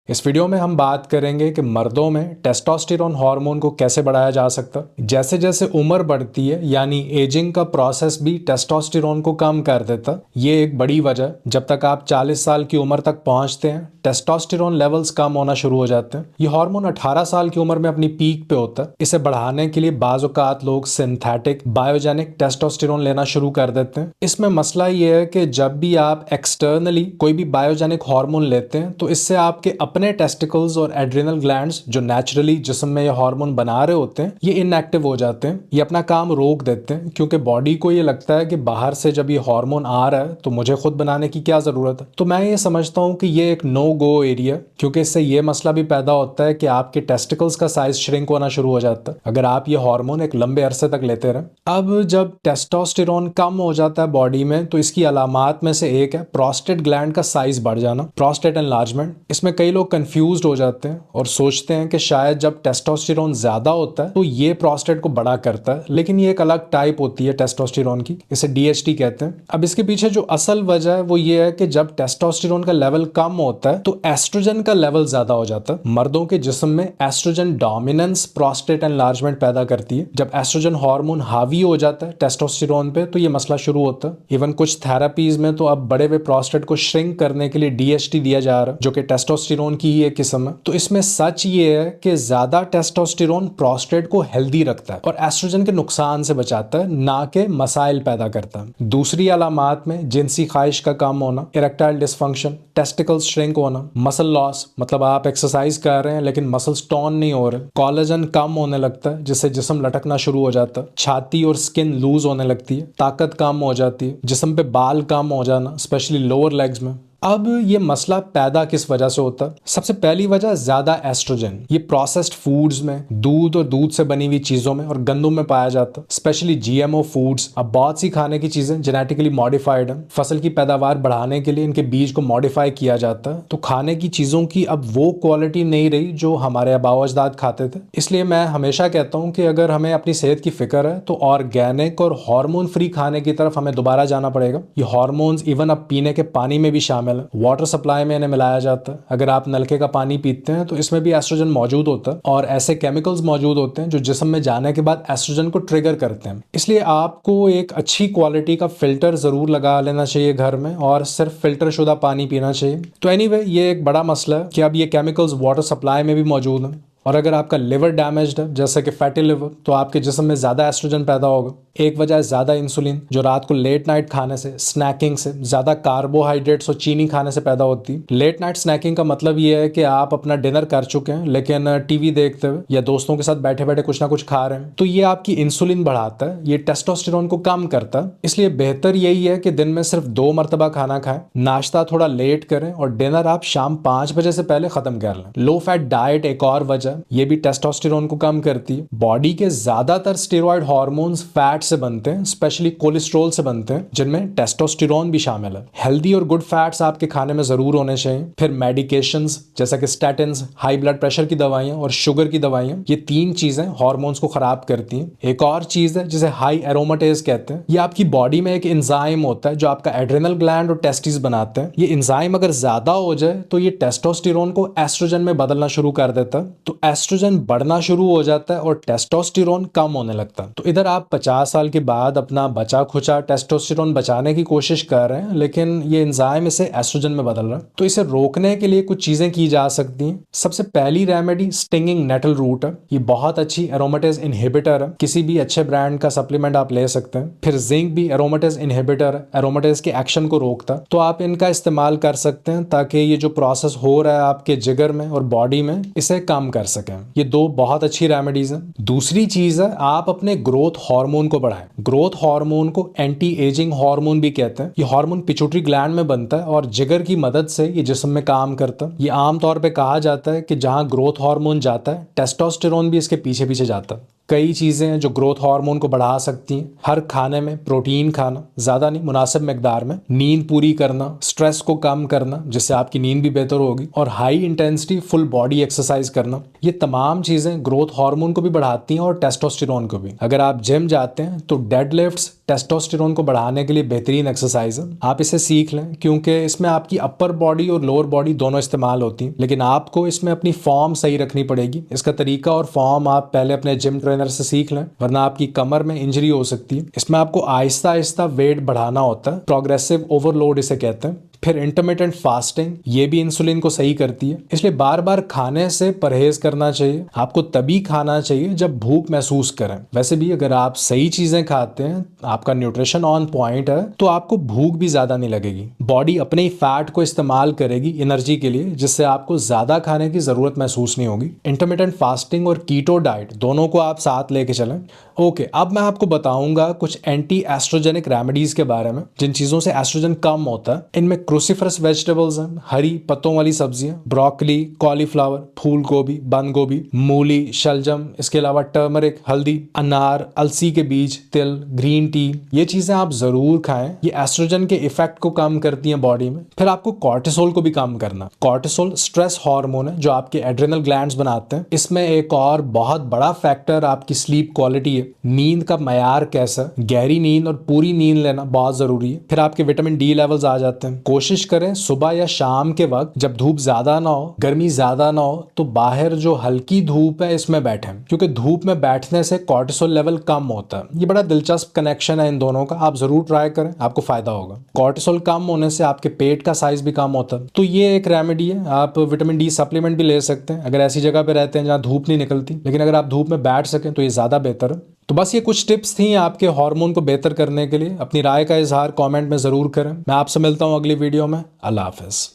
इस वीडियो में हम बात करेंगे कि मर्दों में टेस्टोस्टेरोन हार्मोन को कैसे बढ़ाया जा सकता है। जैसे जैसे उम्र बढ़ती है यानी एजिंग का प्रोसेस भी टेस्टोस्टेरोन को कम कर देता। ये एक बड़ी वजह है। जब तक आप 40 साल की उम्र तक पहुंचते हैं टेस्टोस्टेरोन लेवल्स कम होना शुरू हो जाते हैं। ये हार्मोन 18 साल की उम्र में अपनी पीक पे होता है। इसे बढ़ाने के लिए बाज़ औक़ात लोग सिंथेटिक बायोजेनिक टेस्टोस्टेरोन लेना शुरू कर देते हैं। इसमें मसला ये है कि जब भी आप एक्सटर्नली कोई भी बायोजेनिक हार्मोन लेते हैं तो इससे आपके अपने टेस्टिकल्स और एड्रिनल ग्लैंड्स जो नेचुरली जिस्म में ये हार्मोन बना रहे होते हैं ये इनएक्टिव हो जाते हैं। ये अपना काम रोक देते हैं क्योंकि बॉडी को ये लगता है कि बाहर से जब ये हार्मोन आ रहा है तो मुझे खुद बनाने की क्या ज़रूरत है। तो मैं ये समझता हूँ कि ये एक नो गो एरिया, क्योंकि इससे ये मसला भी पैदा होता है कि आपके टेस्टिकल्स का साइज श्रिंक होना शुरू हो जाता है अगर आप ये हार्मोन एक लंबे अरसे तक लेते रहें। अब जब टेस्टोस्टेरोन कम हो जाता है बॉडी में तो इसकी अलामात में से एक है प्रोस्टेट ग्लैंड का साइज बढ़ जाना, प्रोस्टेट एनलार्जमेंट। इसमें कई लोग कंफ्यूज्ड हो जाते हैं और सोचते हैं कि शायद जब टेस्टोस्टेरोन ज्यादा होता है तो ये प्रोस्टेट को बड़ा करता है, लेकिन ये एक अलग टाइप होती है टेस्टोस्टेरोन की, इसे डीएचटी कहते हैं। अब इसके पीछे जो असल वजह है वो ये है कि जब टेस्टोस्टेरोन का लेवल कम होता है तो एस्ट्रोजन का लेवल ज्यादा हो जाता है। मर्दों के जिस्म में एस्ट्रोजन डोमिनेंस प्रोस्टेट एनलार्जमेंट पैदा करती है। जब एस्ट्रोजन हार्मोन हावी हो जाता है टेस्टोस्टेरोन पे तो ये मसला शुरू होता है। इवन कुछ थेरापीज में तो अब बड़े हुए प्रोस्टेट को श्रिंक करने के लिए डीएचटी दिया जा रहा है जो कि टेस्टोस्टेरोन की ही एक किस्म है। तो इसमें सच ये है कि ज्यादा टेस्टोस्टेरोन प्रोस्टेट को हेल्दी रखता है और एस्ट्रोजन के नुकसान से बचाता है, ना कि मसाइल पैदा करता है। दूसरी अलामात में जिनसी ख्वाहिश का कम होना, इरेक्टाइल डिसफंक्शन, टेस्टिकल्स श्रिंक होना, मसल लॉस मतलब आप एक्सरसाइज कर रहे हैं लेकिन मसल्स टोन नहीं हो रहे, कोलेजन कम होने लगता है जिससे जिस्म लटकना शुरू हो जाता है, छाती और स्किन लूज होने लगती है, ताकत कम हो जाती है, जिस्म पे बाल कम हो जाना स्पेशली लोअर लेग्स में। अब ये मसला पैदा किस वजह से होता है? सबसे पहली वजह ज्यादा एस्ट्रोजन। ये प्रोसेस्ड फूड्स में, दूध और दूध से बनी हुई चीजों में और गंदों में पाया जाता है, स्पेशली जीएमओ फूड्स। अब बहुत सी खाने की चीजें जेनेटिकली मॉडिफाइड हैं। फसल की पैदावार बढ़ाने के लिए इनके बीज को मॉडिफाई किया जाता है, तो खाने की चीजों की अब वो क्वालिटी नहीं रही जो हमारे आबाओ अजदाद खाते थे। इसलिए मैं हमेशा कहता हूँ कि अगर हमें अपनी सेहत की फिक्र है तो ऑर्गेनिक और हार्मोन फ्री खाने की तरफ हमें दोबारा जाना पड़ेगा। ये हार्मोन्स इवन अब पीने के पानी में भी शामिल, वाटर सप्लाई में इन्हें मिलाया जाता है। अगर आप नलके का पानी पीते हैं तो इसमें भी एस्ट्रोजन मौजूद होता है और ऐसे केमिकल्स मौजूद होते हैं जो जिस्म में जाने के बाद एस्ट्रोजन को ट्रिगर करते हैं। इसलिए आपको एक अच्छी क्वालिटी का फिल्टर जरूर लगा लेना चाहिए घर में और सिर्फ फिल्टर शुदा पानी पीना चाहिए। तो एनीवे ये एक बड़ा मसला है कि अब ये केमिकल्स वाटर सप्लाई में भी मौजूद हैं। और अगर आपका लिवर डैमेज्ड है जैसे कि फैटी लिवर तो आपके जिस्म में ज्यादा एस्ट्रोजन पैदा होगा। एक वजह है ज्यादा इंसुलिन जो रात को लेट नाइट खाने से, स्नैकिंग से, ज्यादा कार्बोहाइड्रेट्स और चीनी खाने से पैदा होती है। लेट नाइट स्नैकिंग का मतलब ये है कि आप अपना डिनर कर चुके हैं लेकिन टीवी देखते हुए या दोस्तों के साथ बैठे बैठे कुछ ना कुछ खा रहे हैं, तो ये आपकी इंसुलिन बढ़ाता है, ये टेस्टोस्टेरोन को कम करता है। इसलिए बेहतर यही है कि दिन में सिर्फ 2 मरतबा खाना खाएं, नाश्ता थोड़ा लेट करें और डिनर आप शाम 5 बजे से पहले खत्म कर लें। लो फैट डाइट एक और वजह, ये भी टेस्टोस्टेरोन को कम करती है। बॉडी के ज्यादातर स्टेरॉइड हार्मोन्स फैट से बनते हैं, स्पेशली कोलेस्ट्रॉल से बनते हैं जिनमें टेस्टोस्टेरोन भी शामिल है। हेल्दी और गुड फैट्स आपके खाने में जरूर होने चाहिए। फिर मेडिकेशंस जैसा कि स्टैटिन्स, हाई ब्लड प्रेशर की दवाइयां और शुगर की दवाइयां, ये 3 चीजें हार्मोन्स को खराब करती हैं। एक और चीज है जिसे हाई एरोमेटेज कहते हैं। ये आपकी बॉडी में एक एंजाइम होता है जो आपका एड्रिनल ग्लैंड और टेस्टिस बनाते हैं। ये एंजाइम अगर ज्यादा हो जाए तो ये टेस्टोस्टेरोन को एस्ट्रोजन में बदलना शुरू कर देता है, तो एस्ट्रोजन बढ़ना शुरू हो जाता है और टेस्टोस्टेरोन कम होने लगता है। तो इधर आप 50 साल के बाद अपना बचा खुचा टेस्टोस्टेरोन बचाने की कोशिश कर रहे हैं लेकिन ये एंजाइम इसे एस्ट्रोजन में बदल रहा है। तो इसे रोकने के लिए कुछ चीजें की जा सकती हैं। सबसे पहली रेमेडी स्टिंगिंग नेटल रूट है। ये बहुत अच्छी एरोमेटेज इनहिबिटर है, किसी भी अच्छे ब्रांड का सप्लीमेंट आप ले सकते हैं। फिर जिंक भी एरोमेटेज इनहिबिटर है, एरोमेटेज के एक्शन को रोकता है, तो आप इनका इस्तेमाल कर सकते हैं ताकि ये जो प्रोसेस हो रहा है आपके जिगर में और बॉडी में इसे कम कर सकें। ये 2 बहुत अच्छी रेमेडीज हैं। दूसरी चीज है आप अपने ग्रोथ हार्मोन को बढ़ाएं। ग्रोथ हार्मोन को एंटी एजिंग हार्मोन भी कहते हैं। ये हार्मोन पिट्यूटरी ग्लैंड में बनता है और जिगर की मदद से ये जिस्म में काम करता है। ये आमतौर पे कहा जाता है कि जहां ग्रोथ हार्मोन जाता है टेस्टोस्टेरोन भी इसके पीछे पीछे जाता है। कई चीज़ें हैं जो ग्रोथ हार्मोन को बढ़ा सकती हैं। हर खाने में प्रोटीन खाना, ज़्यादा नहीं मुनासिब मिकदार में, नींद पूरी करना, स्ट्रेस को कम करना जिससे आपकी नींद भी बेहतर होगी, और high intensity full body exercise करना। ये तमाम चीज़ें ग्रोथ हार्मोन को भी बढ़ाती हैं और टेस्टोस्टेरोन को भी। अगर आप जिम जाते हैं तो डेडलिफ्ट्स टेस्टोस्टेरोन को बढ़ाने के लिए बेहतरीन एक्सरसाइज है। आप इसे सीख लें क्योंकि इसमें आपकी अपर बॉडी और लोअर बॉडी दोनों इस्तेमाल होती हैं, लेकिन आपको इसमें अपनी फॉर्म सही रखनी पड़ेगी। इसका तरीका और फॉर्म आप पहले अपने जिम ट्रेनर से सीख लें, वरना आपकी कमर में इंजरी हो सकती है। इसमें आपको आहिस्ता आहिस्ता वेट बढ़ाना होता है, प्रोग्रेसिव ओवरलोड इसे कहते हैं। फिर इंटरमिटेंट फास्टिंग, ये भी इंसुलिन को सही करती है, इसलिए बार बार खाने से परहेज करना चाहिए। आपको तभी खाना चाहिए जब भूख महसूस करें। वैसे भी अगर आप सही चीजें खाते हैं, आपका न्यूट्रिशन ऑन पॉइंट है, तो आपको भूख भी ज्यादा नहीं लगेगी। बॉडी अपने ही फैट को इस्तेमाल करेगी एनर्जी के लिए, जिससे आपको ज्यादा खाने की जरूरत महसूस नहीं होगी। इंटरमिटेंट फास्टिंग और कीटो डाइट दोनों को आप साथ लेके चलें। ओके, अब मैं आपको बताऊंगा कुछ एंटी एस्ट्रोजेनिक रेमेडीज के बारे में, जिन चीजों से एस्ट्रोजन कम होता है। इनमें क्रूसिफरस वेजिटेबल्स हैं, हरी पत्तों वाली सब्जियां, ब्रोकली, कॉलीफ्लावर, फूल गोभी, बंद गोभी, मूली, शलजम, इसके अलावा टर्मरिक, हल्दी, अनार, अलसी के बीज, तिल, ग्रीन टी, ये चीजें आप जरूर खाएं। ये एस्ट्रोजन के इफेक्ट को कम करती हैं बॉडी में। फिर आपको कॉर्टिसोल को भी कम करना। कॉर्टिसोल स्ट्रेस हार्मोन है जो आपके एड्रेनल ग्लैंड्स बनाते हैं। इसमें एक और बहुत बड़ा फैक्टर आपकी स्लीप क्वालिटी है। नींद का मयार कैसा, गहरी नींद और पूरी नींद लेना बहुत जरूरी है। फिर आपके विटामिन डी लेवल्स आ जाते हैं। कोशिश करें सुबह या शाम के वक्त, जब धूप ज्यादा ना हो, गर्मी ज्यादा ना हो, तो बाहर जो हल्की धूप है इसमें बैठें, क्योंकि धूप में बैठने से कॉर्टिसोल लेवल कम होता है। ये बड़ा दिलचस्प कनेक्शन है इन दोनों का, आप जरूर ट्राई करें, आपको फायदा होगा। कॉर्टिसोल कम होने से आपके पेट का साइज भी कम होता है। तो ये एक रेमेडी है। आप विटामिन डी सप्लीमेंट भी ले सकते हैं अगर ऐसी जगह पे रहते हैं जहां धूप नहीं निकलती, लेकिन अगर आप धूप में बैठ सकें तो ये ज्यादा बेहतर है। तो बस ये कुछ टिप्स थी आपके हार्मोन को बेहतर करने के लिए। अपनी राय का इजहार कमेंट में जरूर करें। मैं आपसे मिलता हूं अगली वीडियो में। अल्लाह हाफिज।